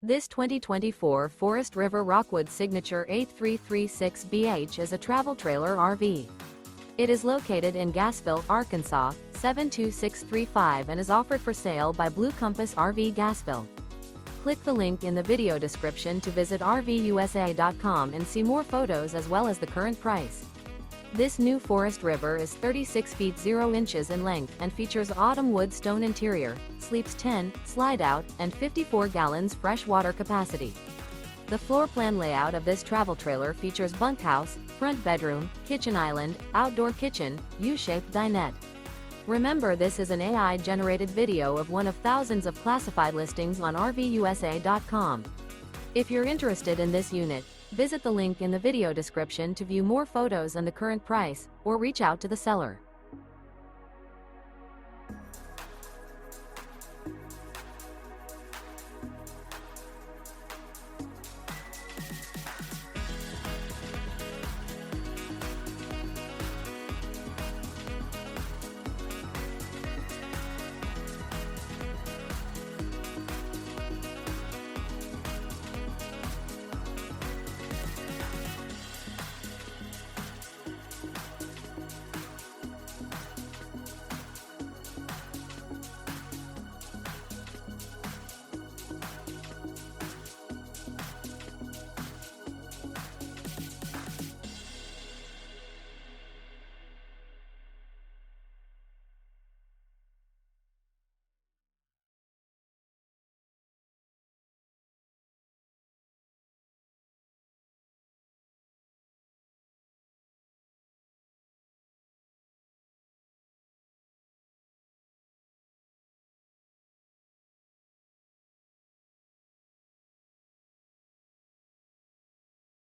This 2024 Forest River Rockwood Signature 8336BH is a travel trailer RV. It is located in Gassville, Arkansas, 72635 and is offered for sale by Blue Compass RV Gassville. Click the link in the video description to visit RVUSA.com and see more photos as well as the current price. This new Forest River is 36 feet 0 inches in length and features autumn wood stone interior, sleeps 10, slide-out, and 54 gallons fresh water capacity. The floor plan layout of this travel trailer features bunkhouse, front bedroom, kitchen island, outdoor kitchen, U-shaped dinette. Remember, this is an AI-generated video of one of thousands of classified listings on RVUSA.com. If you're interested in this unit, visit the link in the video description to view more photos and the current price, or reach out to the seller.